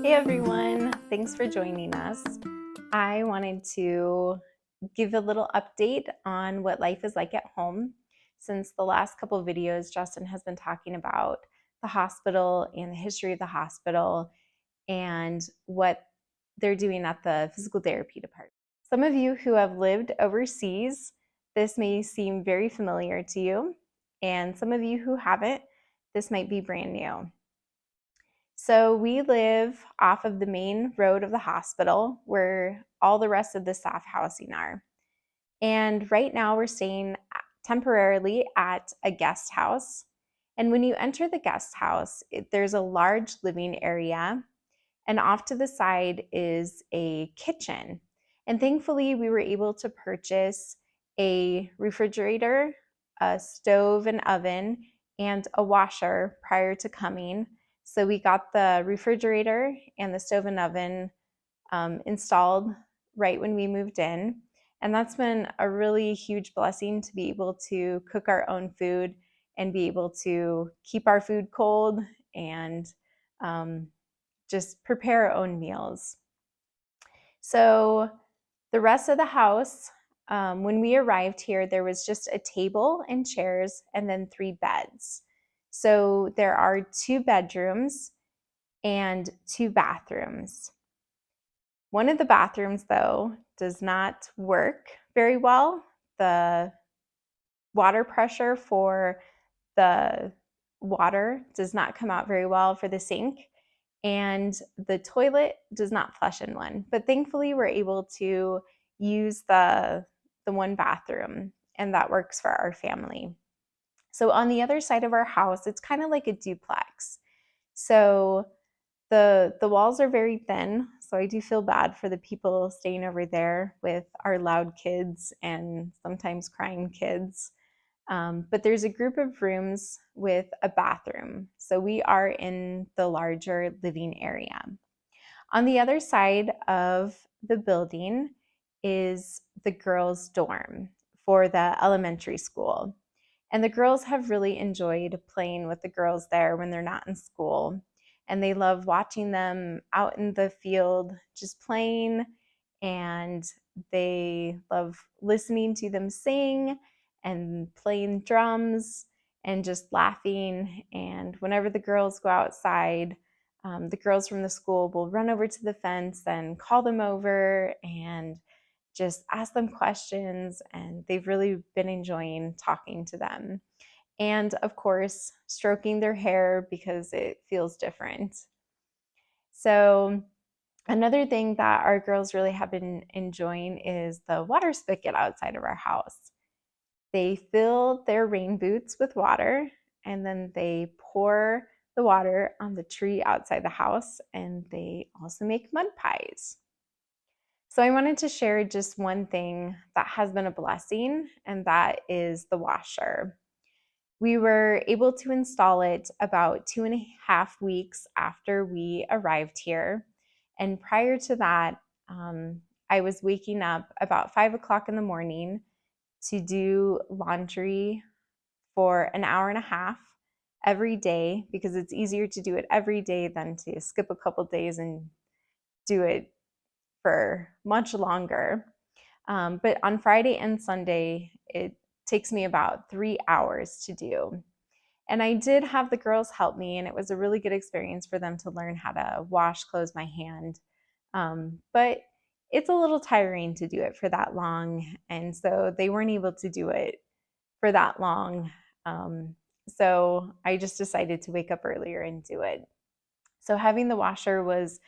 Hey everyone, thanks for joining us. I wanted to give a little update on what life is like at home. Since the last couple of videos, Justin has been talking about the hospital and the history of the hospital and what they're doing at the physical therapy department. Some of you who have lived overseas, this may seem very familiar to you, and some of you who haven't, this might be brand new. So we live off of the main road of the hospital where all the rest of the staff housing are. And right now we're staying temporarily at a guest house. And when you enter the guest house, there's a large living area, and off to the side is a kitchen. And thankfully, we were able to purchase a refrigerator, a stove and oven, and a washer prior to coming. So we got the refrigerator and the stove and oven installed right when we moved in. And that's been a really huge blessing to be able to cook our own food and be able to keep our food cold and just prepare our own meals. So the rest of the house, when we arrived here, there was just a table and chairs and then 3 beds. So there are 2 bedrooms and 2 bathrooms. One of the bathrooms, though, does not work very well. The water pressure for the water does not come out very well for the sink, and the toilet does not flush in one. But thankfully, we're able to use the one bathroom, and that works for our family. So on the other side of our house, it's kind of like a duplex. So the walls are very thin, so I do feel bad for the people staying over there with our loud kids and sometimes crying kids. But there's a group of rooms with a bathroom. So we are in the larger living area. On the other side of the building is the girls' dorm for the elementary school. And the girls have really enjoyed playing with the girls there when they're not in school. And they love watching them out in the field just playing, and they love listening to them sing and playing drums and just laughing. And whenever the girls go outside, the girls from the school will run over to the fence and call them over and just ask them questions. And they've really been enjoying talking to them. And of course, stroking their hair because it feels different. So another thing that our girls really have been enjoying is the water spigot outside of our house. They fill their rain boots with water, and then they pour the water on the tree outside the house, and they also make mud pies. So I wanted to share just one thing that has been a blessing, and that is the washer. We were able to install it about 2.5 weeks after we arrived here. And prior to that, I was waking up about 5 o'clock in the morning to do laundry for an hour and a half every day, because it's easier to do it every day than to skip a couple days and do it for much longer. But on Friday and Sunday, it takes me about 3 hours to do. And I did have the girls help me, and it was a really good experience for them to learn how to wash clothes by hand. But it's a little tiring to do it for that long, and so they weren't able to do it for that long. So I just decided to wake up earlier and do it. So having the washer was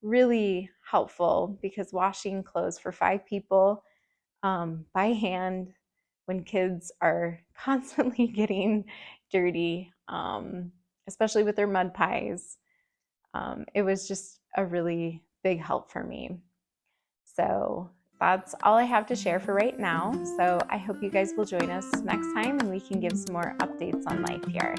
really helpful, because washing clothes for 5 people by hand when kids are constantly getting dirty, especially with their mud pies, it was just a really big help for me. So that's all I have to share for right now. So I hope you guys will join us next time and we can give some more updates on life here.